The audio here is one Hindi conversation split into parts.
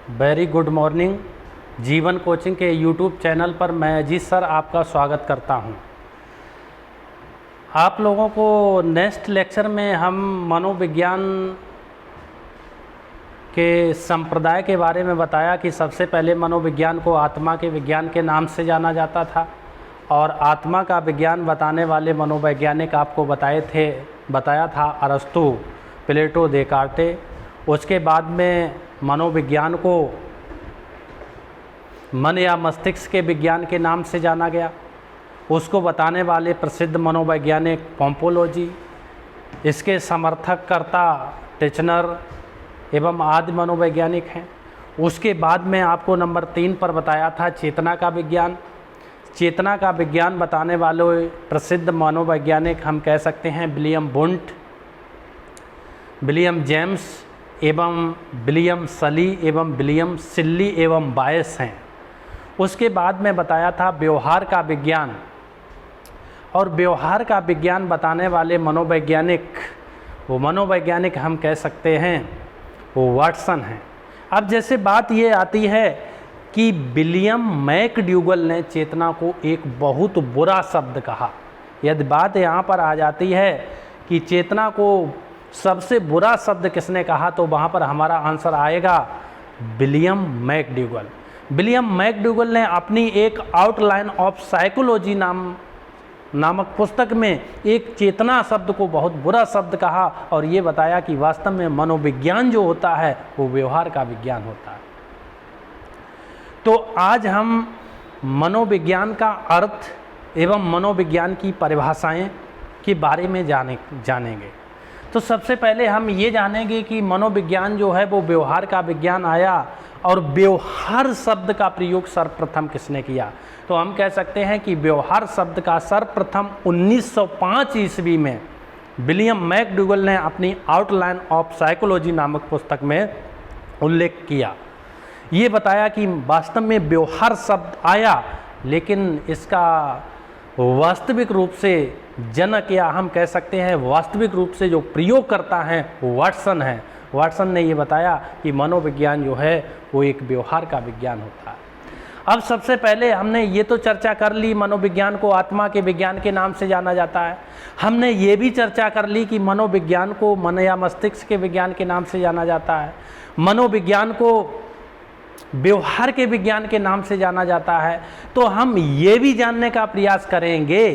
Very good morning. जीवन कोचिंग के यूट्यूब चैनल पर मैं अजीत सर आपका स्वागत करता हूं। आप लोगों को नेक्स्ट लेक्चर में हम मनोविज्ञान के संप्रदाय के बारे में बताया कि सबसे पहले मनोविज्ञान को आत्मा के विज्ञान के नाम से जाना जाता था और आत्मा का विज्ञान बताने वाले मनोवैज्ञानिक आपको बताया था अरस्तु, प्लेटो, देकार्ते। उसके बाद में मनोविज्ञान को मन या मस्तिष्क के विज्ञान के नाम से जाना गया। उसको बताने वाले प्रसिद्ध मनोवैज्ञानिक पोम्पोलोजी, इसके समर्थककर्ता टिचनर एवं आदि मनोवैज्ञानिक हैं। उसके बाद में आपको नंबर 3 पर बताया था चेतना का विज्ञान। चेतना का विज्ञान बताने वाले प्रसिद्ध मनोवैज्ञानिक हम कह सकते हैं विलियम वुंट, विलियम जेम्स एवं विलियम सली एवं विलियम सिल्ली एवं बायस हैं। उसके बाद में बताया था व्यवहार का विज्ञान, और व्यवहार का विज्ञान बताने वाले मनोवैज्ञानिक हम कह सकते हैं वो वाटसन हैं। अब जैसे बात ये आती है कि विलियम मैकडूगल ने चेतना को एक बहुत बुरा शब्द कहा। यदि बात यहाँ पर आ जाती है कि चेतना को सबसे बुरा शब्द किसने कहा, तो वहाँ पर हमारा आंसर आएगा विलियम मैकडूगल। विलियम मैकडूगल ने अपनी एक आउटलाइन ऑफ साइकोलॉजी नामक पुस्तक में एक चेतना शब्द को बहुत बुरा शब्द कहा और ये बताया कि वास्तव में मनोविज्ञान जो होता है वो व्यवहार का विज्ञान होता है। तो आज हम मनोविज्ञान का अर्थ एवं मनोविज्ञान की परिभाषाएं के बारे में जानेंगे। तो सबसे पहले हम ये जानेंगे कि मनोविज्ञान जो है वो व्यवहार का विज्ञान आया, और व्यवहार शब्द का प्रयोग सर्वप्रथम किसने किया। तो हम कह सकते हैं कि व्यवहार शब्द का सर्वप्रथम 1905 ईस्वी में विलियम मैकडूगल ने अपनी आउटलाइन ऑफ साइकोलॉजी नामक पुस्तक में उल्लेख किया। ये बताया कि वास्तव में व्यवहार शब्द आया, लेकिन इसका वास्तविक रूप से जनक, या हम कह सकते हैं वास्तविक रूप से जो प्रयोग करता है वो वाटसन है। वाटसन ने ये बताया कि मनोविज्ञान जो है वो एक व्यवहार का विज्ञान होता है। अब सबसे पहले हमने ये तो चर्चा कर ली मनोविज्ञान को आत्मा के विज्ञान के नाम से जाना जाता है। हमने ये भी चर्चा कर ली कि मनोविज्ञान को मन या मस्तिष्क के विज्ञान के नाम से जाना जाता है, मनोविज्ञान को व्यवहार के विज्ञान के नाम से जाना जाता है। तो हम ये भी जानने का प्रयास करेंगे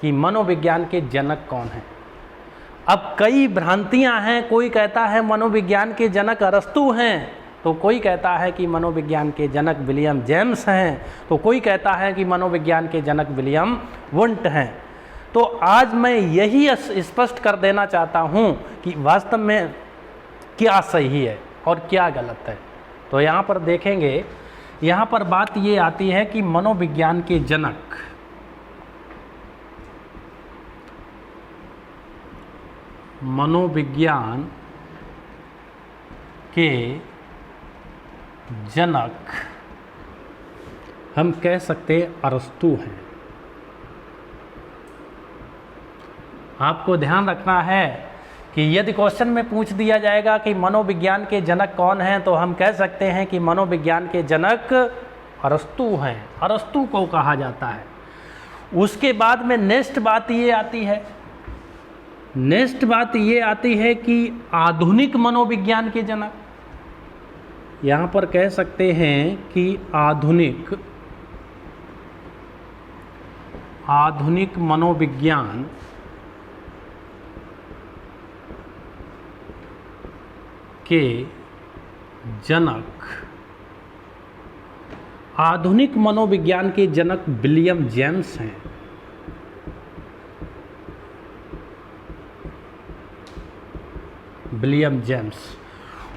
कि मनोविज्ञान के जनक कौन हैं। अब कई भ्रांतियां हैं, कोई कहता है मनोविज्ञान के जनक अरस्तु हैं, तो कोई कहता है कि मनोविज्ञान के जनक विलियम जेम्स हैं, तो कोई कहता है कि मनोविज्ञान के जनक विलियम वुंट हैं। तो आज मैं यही स्पष्ट कर देना चाहता हूं कि वास्तव में क्या सही है और क्या गलत है। तो यहाँ पर देखेंगे, यहाँ पर बात ये आती है कि मनोविज्ञान के जनक हम कह सकते अरस्तु हैं। आपको ध्यान रखना है कि यदि क्वेश्चन में पूछ दिया जाएगा कि मनोविज्ञान के जनक कौन हैं, तो हम कह सकते हैं कि मनोविज्ञान के जनक अरस्तु हैं, अरस्तु को कहा जाता है। उसके बाद में नेक्स्ट बात ये आती है कि आधुनिक मनोविज्ञान के जनक, यहाँ पर कह सकते हैं कि आधुनिक मनोविज्ञान के जनक, आधुनिक मनोविज्ञान के जनक विलियम जेम्स हैं। William James.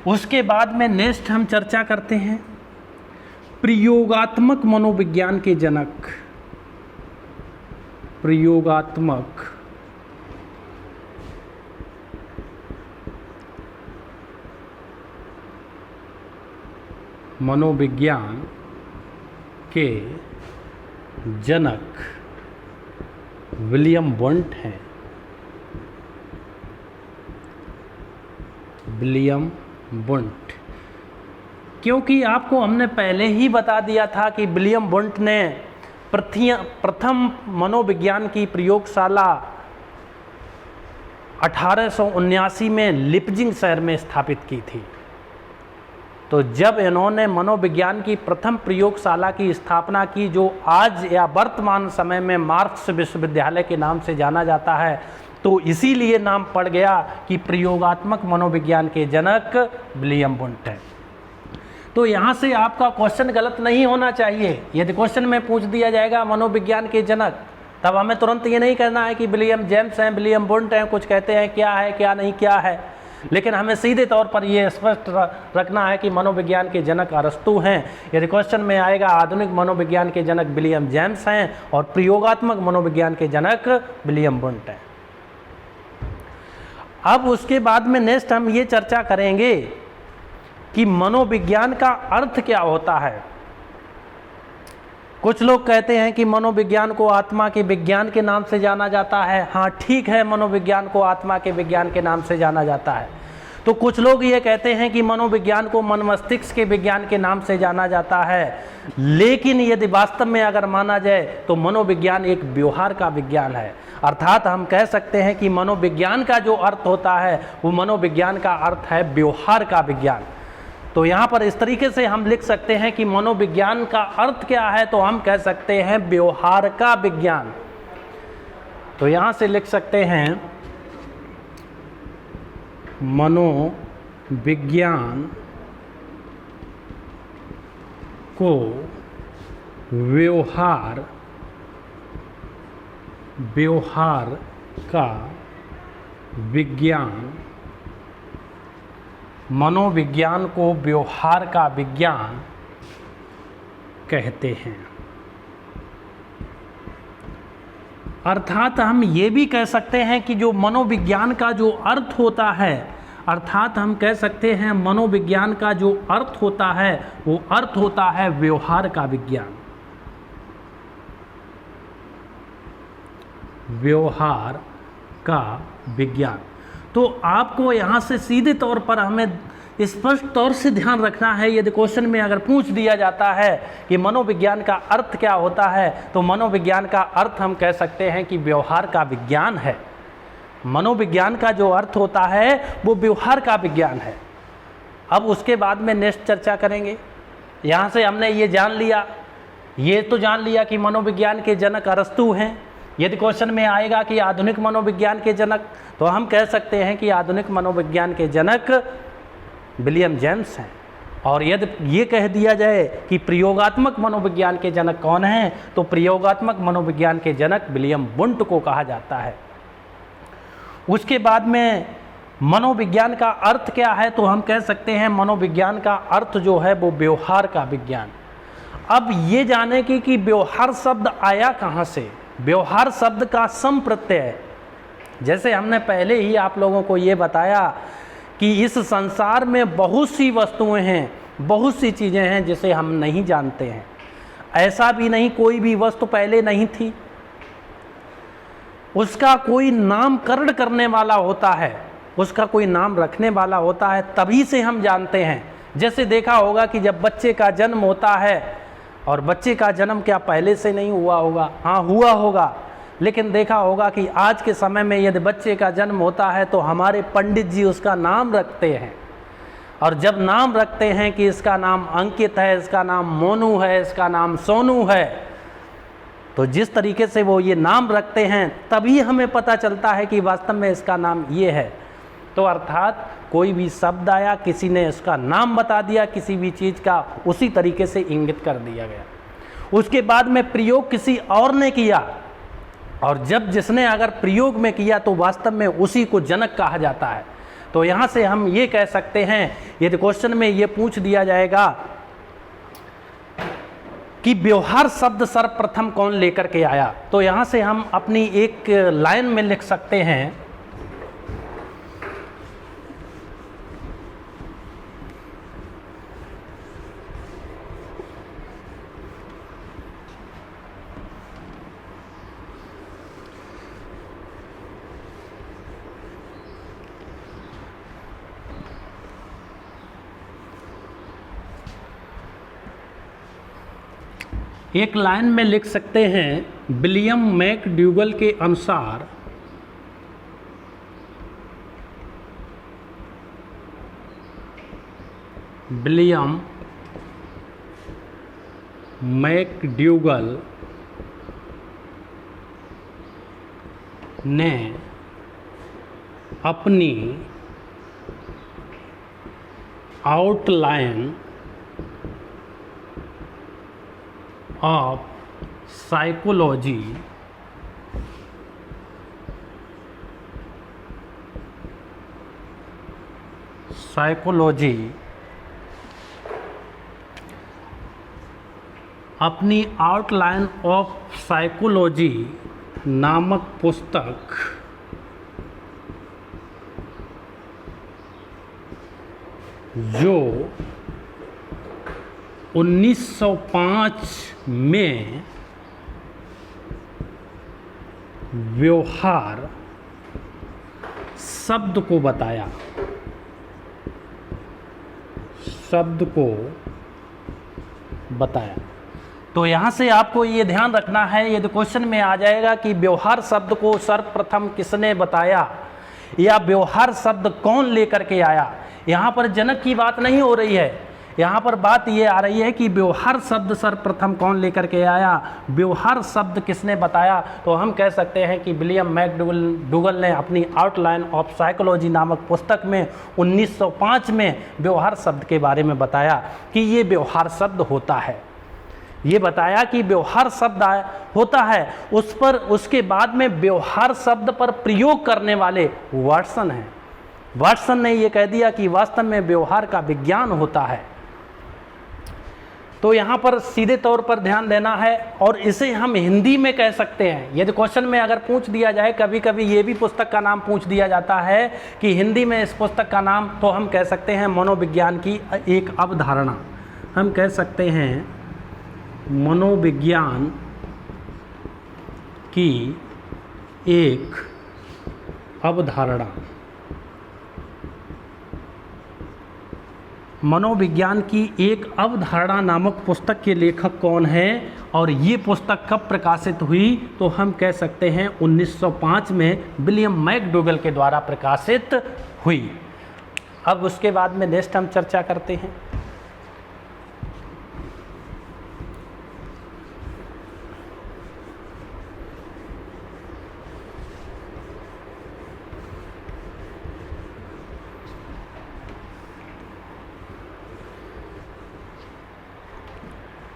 उसके बाद में नेक्स्ट हम चर्चा करते हैं प्रयोगात्मक मनोविज्ञान के जनक, प्रयोगात्मक मनोविज्ञान के जनक विलियम वुंट हैं। William Wundt. क्योंकि आपको हमने पहले ही बता दिया था कि विलियम वुंट ने प्रथम मनोविज्ञान की प्रयोगशाला 1879 में लिपजिंग शहर में स्थापित की थी। तो जब इन्होंने मनोविज्ञान की प्रथम प्रयोगशाला की स्थापना की, जो आज या वर्तमान समय में मार्क्स विश्वविद्यालय के नाम से जाना जाता है, तो इसीलिए नाम पड़ गया कि प्रयोगात्मक मनोविज्ञान के जनक विलियम वुंट हैं। तो यहाँ से आपका क्वेश्चन गलत नहीं होना चाहिए। यदि क्वेश्चन में पूछ दिया जाएगा मनोविज्ञान के जनक, तब हमें तुरंत ये नहीं कहना है कि विलियम जेम्स हैं, विलियम वुंट हैं, कुछ कहते हैं क्या है क्या नहीं क्या है, लेकिन हमें सीधे तौर पर ये स्पष्ट रखना है कि मनोविज्ञान के जनक अरस्तू हैं। यदि क्वेश्चन में आएगा आधुनिक मनोविज्ञान के जनक विलियम जेम्स हैं और प्रयोगात्मक मनोविज्ञान के जनक विलियम वुंट हैं। अब उसके बाद में नेक्स्ट हम ये चर्चा करेंगे कि मनोविज्ञान का अर्थ क्या होता है। कुछ लोग कहते हैं कि मनोविज्ञान को आत्मा के विज्ञान के नाम से जाना जाता है। हाँ ठीक है, मनोविज्ञान को आत्मा के विज्ञान के नाम से जाना जाता है। तो कुछ लोग ये कहते हैं कि मनोविज्ञान को मन मस्तिष्क के विज्ञान के नाम से जाना जाता है। लेकिन यदि वास्तव में अगर माना जाए तो मनोविज्ञान एक व्यवहार का विज्ञान है। अर्थात हम कह सकते हैं कि मनोविज्ञान का जो अर्थ होता है वो मनोविज्ञान का अर्थ है व्यवहार का विज्ञान। तो यहाँ पर इस तरीके से हम लिख सकते हैं कि मनोविज्ञान का अर्थ क्या है, तो हम कह सकते हैं व्यवहार का विज्ञान। तो यहाँ से लिख सकते हैं मनोविज्ञान को व्यवहार का विज्ञान, मनोविज्ञान को व्यवहार का विज्ञान कहते हैं। अर्थात हम ये भी कह सकते हैं कि जो मनोविज्ञान का जो अर्थ होता है, अर्थात हम कह सकते हैं मनोविज्ञान का जो अर्थ होता है वो अर्थ होता है व्यवहार का विज्ञान। व्यवहार का विज्ञान। तो आपको यहाँ से सीधे तौर पर हमें स्पष्ट तौर से ध्यान रखना है। यदि क्वेश्चन में अगर पूछ दिया जाता है कि मनोविज्ञान का अर्थ क्या होता है, तो मनोविज्ञान का अर्थ हम कह सकते हैं कि व्यवहार का विज्ञान है। मनोविज्ञान का जो अर्थ होता है वो व्यवहार का विज्ञान है। अब उसके बाद में नेक्स्ट चर्चा करेंगे। यहाँ से हमने ये जान लिया, ये तो जान लिया कि मनोविज्ञान के जनक अरस्तू हैं। यदि क्वेश्चन में आएगा कि आधुनिक मनोविज्ञान के जनक, तो हम कह सकते हैं कि आधुनिक मनोविज्ञान के जनक विलियम जेम्स हैं। और यदि ये कह दिया जाए कि प्रयोगात्मक मनोविज्ञान के जनक कौन हैं, तो प्रयोगात्मक मनोविज्ञान के जनक विलियम वुंट को कहा जाता है। उसके बाद में मनोविज्ञान का अर्थ क्या है, तो हम कह सकते हैं मनोविज्ञान का अर्थ जो है वो व्यवहार का विज्ञान। अब ये जाने कि व्यवहार शब्द आया कहाँ से। व्यवहार शब्द का सम प्रत्यय, जैसे हमने पहले ही आप लोगों को ये बताया कि इस संसार में बहुत सी वस्तुएं हैं, बहुत सी चीज़ें हैं जिसे हम नहीं जानते हैं। ऐसा भी नहीं कोई भी वस्तु पहले नहीं थी, उसका कोई नामकरण करने वाला होता है, उसका कोई नाम रखने वाला होता है, तभी से हम जानते हैं। जैसे देखा होगा कि जब बच्चे का जन्म होता है, और बच्चे का जन्म क्या पहले से नहीं हुआ होगा, हाँ हुआ होगा, लेकिन देखा होगा कि आज के समय में यदि बच्चे का जन्म होता है तो हमारे पंडित जी उसका नाम रखते हैं। और जब नाम रखते हैं कि इसका नाम अंकित है, इसका नाम मोनू है, इसका नाम सोनू है, तो जिस तरीके से वो ये नाम रखते हैं तभी हमें पता चलता है कि वास्तव में इसका नाम ये है। तो अर्थात कोई भी शब्द आया, किसी ने इसका नाम बता दिया किसी भी चीज़ का, उसी तरीके से इंगित कर दिया गया। उसके बाद में प्रयोग किसी और ने किया, और जब जिसने अगर प्रयोग में किया तो वास्तव में उसी को जनक कहा जाता है। तो यहाँ से हम ये कह सकते हैं, यदि क्वेश्चन में ये पूछ दिया जाएगा कि व्यवहार शब्द सर्वप्रथम कौन लेकर के आया, तो यहाँ से हम अपनी एक लाइन में लिख सकते हैं एक लाइन में लिख सकते हैं, विलियम मैकडूगल के अनुसार विलियम मैकडूगल ने अपनी आउटलाइन ऑफ साइकोलॉजी अपनी आउटलाइन ऑफ साइकोलॉजी नामक पुस्तक जो 1905 में व्यवहार शब्द को बताया, तो यहाँ से आपको ये ध्यान रखना है, यदि क्वेश्चन में आ जाएगा कि व्यवहार शब्द को सर्वप्रथम किसने बताया या व्यवहार शब्द कौन लेकर के आया, यहाँ पर जनक की बात नहीं हो रही है। यहाँ पर बात ये आ रही है कि व्यवहार शब्द सर्वप्रथम कौन लेकर के आया, व्यवहार शब्द किसने बताया, तो हम कह सकते हैं कि विलियम मैकडूगल ने अपनी आउटलाइन ऑफ साइकोलॉजी नामक पुस्तक में 1905 में व्यवहार शब्द के बारे में बताया कि ये व्यवहार शब्द होता है। ये बताया कि व्यवहार शब्द होता है, उस पर उसके बाद में व्यवहार शब्द पर प्रयोग करने वाले वाटसन हैं। वाटसन ने ये कह दिया कि वास्तव में व्यवहार का विज्ञान होता है। तो यहाँ पर सीधे तौर पर ध्यान देना है, और इसे हम हिंदी में कह सकते हैं। यदि क्वेश्चन में अगर पूछ दिया जाए, कभी कभी ये भी पुस्तक का नाम पूछ दिया जाता है कि हिंदी में इस पुस्तक का नाम, तो हम कह सकते हैं मनोविज्ञान की एक अवधारणा। हम कह सकते हैं मनोविज्ञान की एक अवधारणा। मनोविज्ञान की एक अवधारणा नामक पुस्तक के लेखक कौन हैं और ये पुस्तक कब प्रकाशित हुई, तो हम कह सकते हैं 1905 में विलियम मैकडूगल के द्वारा प्रकाशित हुई। अब उसके बाद में नेक्स्ट हम चर्चा करते हैं।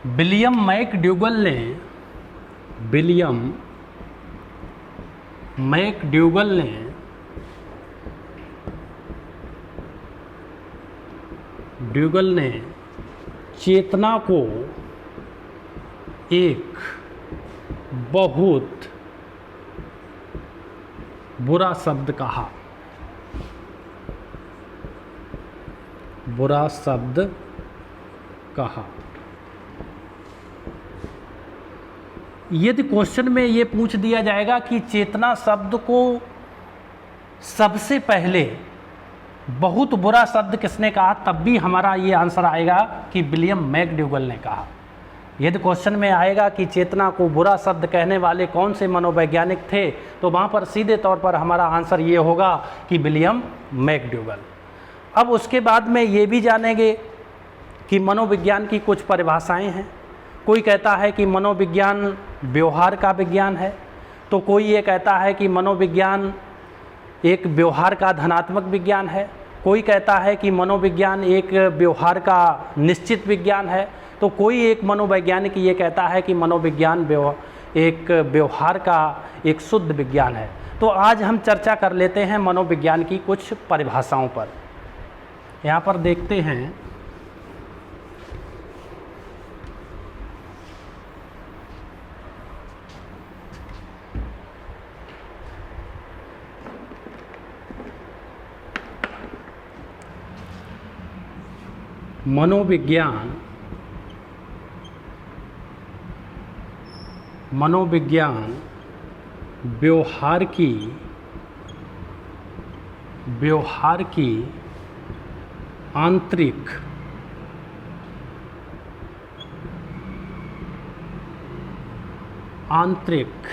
विलियम मैकडूगल ने चेतना को एक बहुत बुरा शब्द कहा। यदि क्वेश्चन में ये पूछ दिया जाएगा कि चेतना शब्द को सबसे पहले बहुत बुरा शब्द किसने कहा, तब भी हमारा ये आंसर आएगा कि विलियम मैकडूगल ने कहा। यदि क्वेश्चन में आएगा कि चेतना को बुरा शब्द कहने वाले कौन से मनोवैज्ञानिक थे, तो वहाँ पर सीधे तौर पर हमारा आंसर ये होगा कि विलियम मैकडूगल। अब उसके बाद में ये भी जानेंगे कि मनोविज्ञान की कुछ परिभाषाएं हैं। कोई कहता है कि मनोविज्ञान व्यवहार का विज्ञान है, तो कोई ये कहता है कि मनोविज्ञान एक व्यवहार का धनात्मक विज्ञान है, कोई कहता है कि मनोविज्ञान एक व्यवहार का निश्चित विज्ञान है, तो कोई एक मनोवैज्ञानिक ये कहता है कि मनोविज्ञान एक व्यवहार का एक शुद्ध विज्ञान है। तो आज हम चर्चा कर लेते हैं मनोविज्ञान की कुछ परिभाषाओं पर। यहाँ पर देखते हैं, मनोविज्ञान व्यवहार की आंतरिक आंतरिक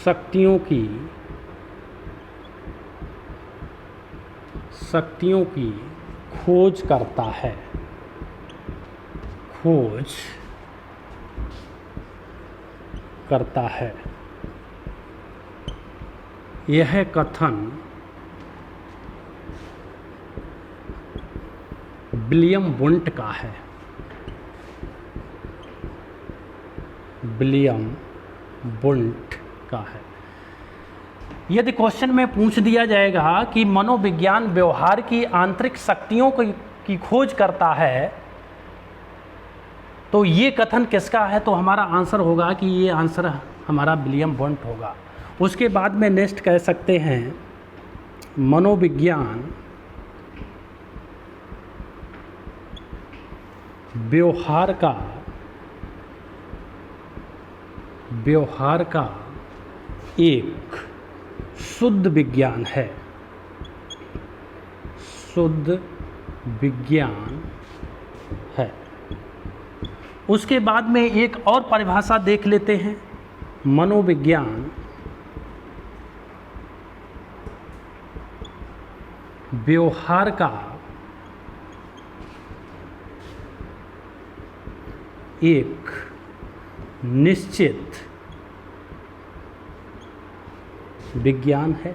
शक्तियों की खोज करता है। यह कथन विलियम वुंट का है। यदि क्वेश्चन में पूछ दिया जाएगा कि मनोविज्ञान व्यवहार की आंतरिक शक्तियों की खोज करता है, तो ये कथन किसका है, तो हमारा आंसर होगा कि ये आंसर हमारा विलियम वुंट होगा। उसके बाद में नेक्स्ट कह सकते हैं मनोविज्ञान व्यवहार का एक शुद्ध विज्ञान है। उसके बाद में एक और परिभाषा देख लेते हैं, मनोविज्ञान व्यवहार का एक निश्चित विज्ञान है।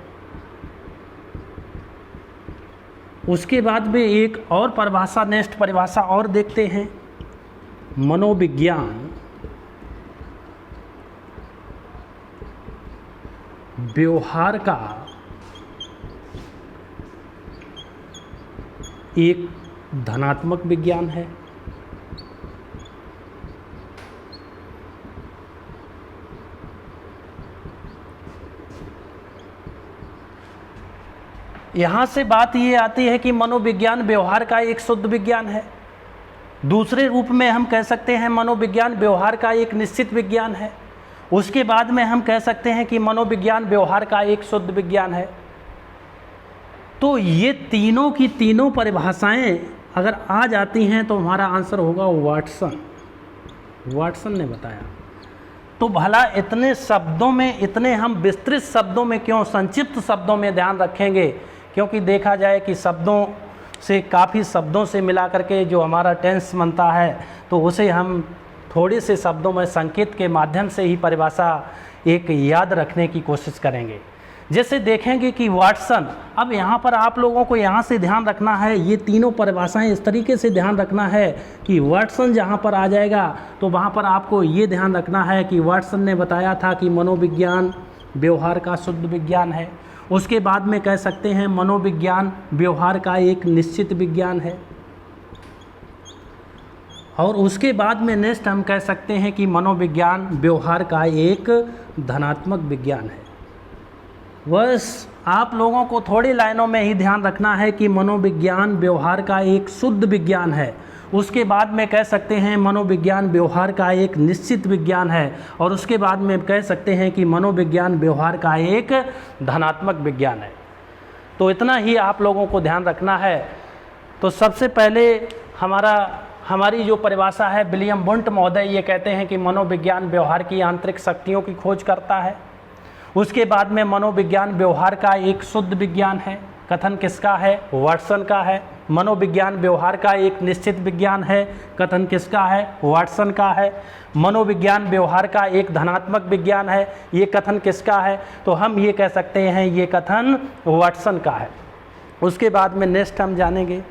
उसके बाद में एक और परिभाषा, नेक्स्ट परिभाषा और देखते हैं, मनोविज्ञान व्यवहार का एक धनात्मक विज्ञान है। यहाँ से बात ये आती है कि मनोविज्ञान व्यवहार का एक शुद्ध विज्ञान है। दूसरे रूप में हम कह सकते हैं मनोविज्ञान व्यवहार का एक निश्चित विज्ञान है। उसके बाद में हम कह सकते हैं कि मनोविज्ञान व्यवहार का एक शुद्ध विज्ञान है। तो ये तीनों की तीनों परिभाषाएं अगर आ जाती हैं तो हमारा आंसर होगा वाटसन ने बताया। तो भला इतने शब्दों में, इतने हम विस्तृत शब्दों में क्यों, संक्षिप्त शब्दों में ध्यान रखेंगे, क्योंकि देखा जाए कि शब्दों से, काफ़ी शब्दों से मिला करके जो हमारा टेंस बनता है, तो उसे हम थोड़े से शब्दों में संकेत के माध्यम से ही परिभाषा एक याद रखने की कोशिश करेंगे। जैसे देखेंगे कि वाटसन, अब यहाँ पर आप लोगों को यहाँ से ध्यान रखना है, ये तीनों परिभाषाएं इस तरीके से ध्यान रखना है कि वाटसन जहाँ पर आ जाएगा तो वहाँ पर आपको ये ध्यान रखना है कि वाटसन ने बताया था कि मनोविज्ञान व्यवहार का शुद्ध विज्ञान है। उसके बाद में कह सकते हैं मनोविज्ञान व्यवहार का एक निश्चित विज्ञान है। और उसके बाद में नेक्स्ट हम कह सकते हैं कि मनोविज्ञान व्यवहार का एक धनात्मक विज्ञान है। बस आप लोगों को थोड़ी लाइनों में ही ध्यान रखना है कि मनोविज्ञान व्यवहार का एक शुद्ध विज्ञान है। उसके बाद में कह सकते हैं मनोविज्ञान व्यवहार का एक निश्चित विज्ञान है। और उसके बाद में कह सकते हैं कि मनोविज्ञान व्यवहार का एक धनात्मक विज्ञान है। तो इतना ही आप लोगों को ध्यान रखना है। तो सबसे पहले हमारी जो परिभाषा है, विलियम वुंट महोदय ये कहते हैं कि मनोविज्ञान व्यवहार की आंतरिक शक्तियों की खोज करता है। उसके बाद में मनोविज्ञान व्यवहार का एक शुद्ध विज्ञान है। कथन किसका है? वाटसन का है। मनोविज्ञान व्यवहार का एक निश्चित विज्ञान है। कथन किसका है? वाटसन का है। मनोविज्ञान व्यवहार का एक धनात्मक विज्ञान है। ये कथन किसका है? तो हम ये कह सकते हैं ये कथन वाटसन का है। उसके बाद में नेक्स्ट हम जानेंगे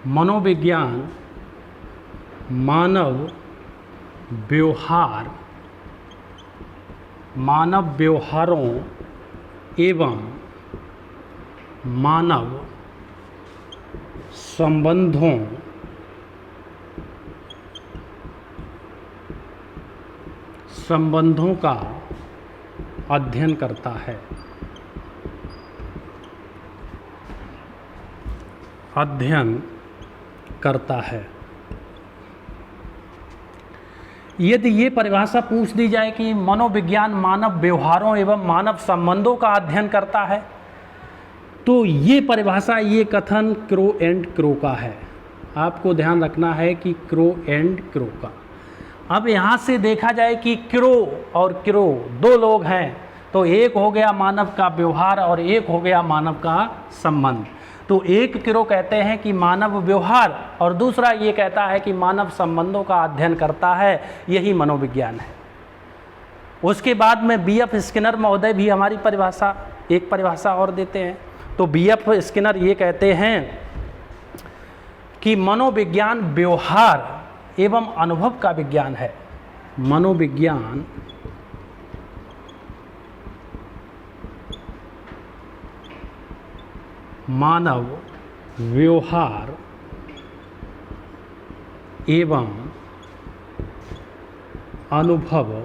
मनोविज्ञान मानव व्यवहारों एवं मानव संबंधों संबंधों का अध्ययन करता है। अध्ययन करता है। यदि ये परिभाषा पूछ दी जाए कि मनोविज्ञान मानव व्यवहारों एवं मानव संबंधों का अध्ययन करता है, तो ये परिभाषा, ये कथन क्रो एंड क्रो का है। आपको ध्यान रखना है कि क्रो एंड क्रो का। अब यहाँ से देखा जाए कि क्रो और क्रो दो लोग हैं, तो एक हो गया मानव का व्यवहार और एक हो गया मानव का संबंध। तो एक क्रो कहते हैं कि मानव व्यवहार और दूसरा ये कहता है कि मानव संबंधों का अध्ययन करता है। यही मनोविज्ञान है। उसके बाद में बी.एफ. स्किनर महोदय भी हमारी परिभाषा, एक परिभाषा और देते हैं। तो बी.एफ. स्किनर ये कहते हैं कि मनोविज्ञान व्यवहार एवं अनुभव का विज्ञान है। मनोविज्ञान मानव व्यवहार एवं अनुभव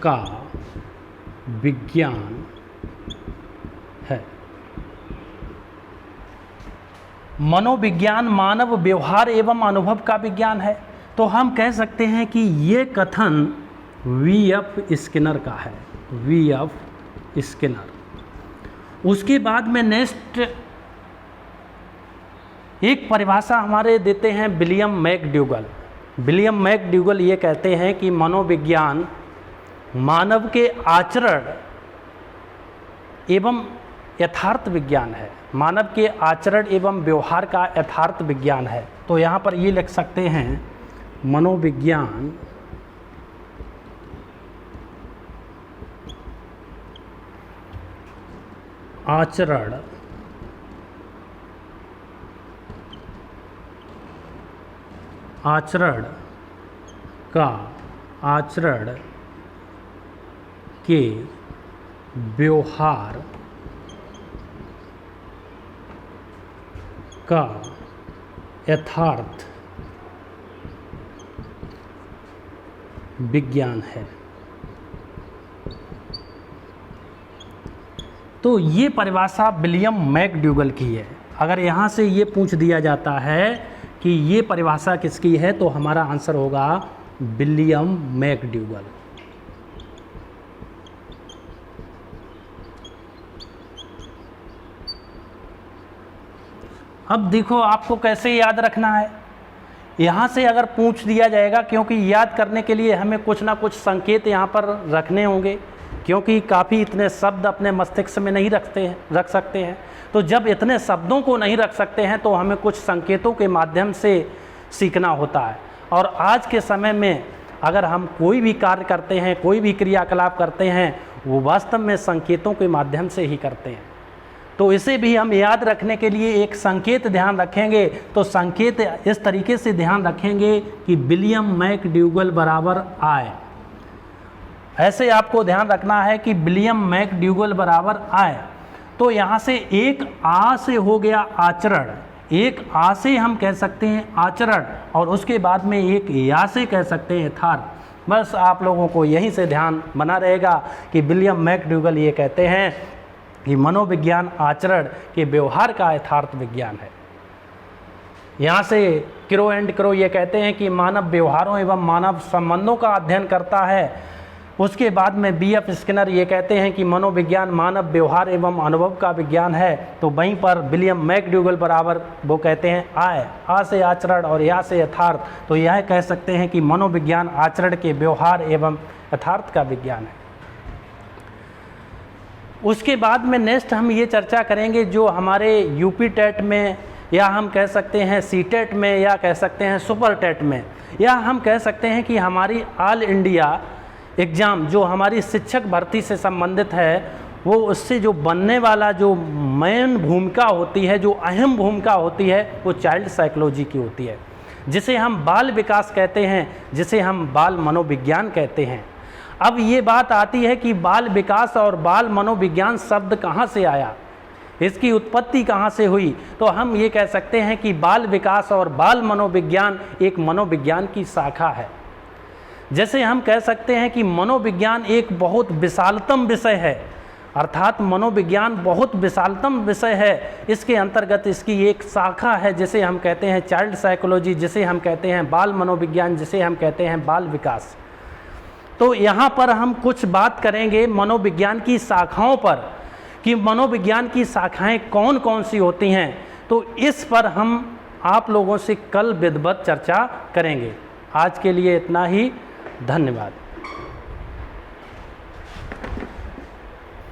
का विज्ञान है। मनोविज्ञान मानव व्यवहार एवं अनुभव का विज्ञान है। तो हम कह सकते हैं कि ये कथन वी.एफ. स्किनर का है। वी.एफ. स्किनर। उसके बाद में नेक्स्ट एक परिभाषा हमारे देते हैं विलियम मैकडूगल। विलियम मैकडूगल ये कहते हैं कि मनोविज्ञान मानव के आचरण एवं यथार्थ विज्ञान है। मानव के आचरण एवं व्यवहार का यथार्थ विज्ञान है। तो यहाँ पर ये लिख सकते हैं मनोविज्ञान आचरण के व्यवहार का यथार्थ विज्ञान है। तो ये परिभाषा विलियम मैकडूगल की है। अगर यहाँ से ये पूछ दिया जाता है कि ये परिभाषा किसकी है, तो हमारा आंसर होगा विलियम मैकडूगल। अब देखो आपको कैसे याद रखना है। यहाँ से अगर पूछ दिया जाएगा, क्योंकि याद करने के लिए हमें कुछ ना कुछ संकेत यहाँ पर रखने होंगे, क्योंकि काफ़ी इतने शब्द अपने मस्तिष्क में नहीं रख सकते हैं। तो जब इतने शब्दों को नहीं रख सकते हैं तो हमें कुछ संकेतों के माध्यम से सीखना होता है। और आज के समय में अगर हम कोई भी कार्य करते हैं, कोई भी क्रियाकलाप करते हैं, वो वास्तव में संकेतों के माध्यम से ही करते हैं। तो इसे भी हम याद रखने के लिए एक संकेत ध्यान रखेंगे। तो संकेत इस तरीके से ध्यान रखेंगे कि विलियम मैकडूगल बराबर आय। ऐसे आपको ध्यान रखना है कि विलियम मैकडूगल बराबर आय। तो यहाँ से एक आ से हो गया आचरण, एक आ से हम कह सकते हैं आचरण, और उसके बाद में एक या से कह सकते हैं यथार्थ। बस आप लोगों को यहीं से ध्यान बना रहेगा कि विलियम मैकडूगल ये कहते हैं कि मनोविज्ञान आचरण के व्यवहार का यथार्थ विज्ञान है। यहाँ से क्रो एंड क्रो ये कहते हैं कि मानव व्यवहारों एवं मानव संबंधों का अध्ययन करता है। उसके बाद में बी.एफ. स्किनर ये कहते हैं कि मनोविज्ञान मानव व्यवहार एवं अनुभव का विज्ञान है। तो वहीं पर विलियम मैकडूगल बराबर वो कहते हैं आय, आ से आचरण और या से यथार्थ। तो यह कह सकते हैं कि मनोविज्ञान आचरण के व्यवहार एवं यथार्थ का विज्ञान है। उसके बाद में नेक्स्ट हम ये चर्चा करेंगे जो हमारे यूपी टेट में, या हम कह सकते हैं सी टेट में, या कह सकते हैं सुपर टेट में, या हम कह सकते हैं कि हमारी ऑल इंडिया एग्ज़ाम जो हमारी शिक्षक भर्ती से संबंधित है, वो उससे जो बनने वाला जो मेन भूमिका होती है, जो अहम भूमिका होती है, वो चाइल्ड साइकोलॉजी की होती है, जिसे हम बाल विकास कहते हैं, जिसे हम बाल मनोविज्ञान कहते हैं। अब ये बात आती है कि बाल विकास और बाल मनोविज्ञान शब्द कहाँ से आया, इसकी उत्पत्ति कहाँ से हुई। तो हम ये कह सकते हैं कि बाल विकास और बाल मनोविज्ञान एक मनोविज्ञान की शाखा है। जैसे हम कह सकते हैं कि मनोविज्ञान एक बहुत विशालतम विषय है, अर्थात मनोविज्ञान बहुत विशालतम विषय है। इसके अंतर्गत इसकी एक शाखा है जिसे हम कहते हैं चाइल्ड साइकोलॉजी, जिसे हम कहते हैं बाल मनोविज्ञान, जिसे हम कहते हैं बाल विकास। तो यहाँ पर हम कुछ बात करेंगे मनोविज्ञान की शाखाओं पर कि मनोविज्ञान की शाखाएं कौन कौन सी होती हैं। तो इस पर हम आप लोगों से कल विधिवत चर्चा करेंगे। आज के लिए इतना ही, धन्यवाद।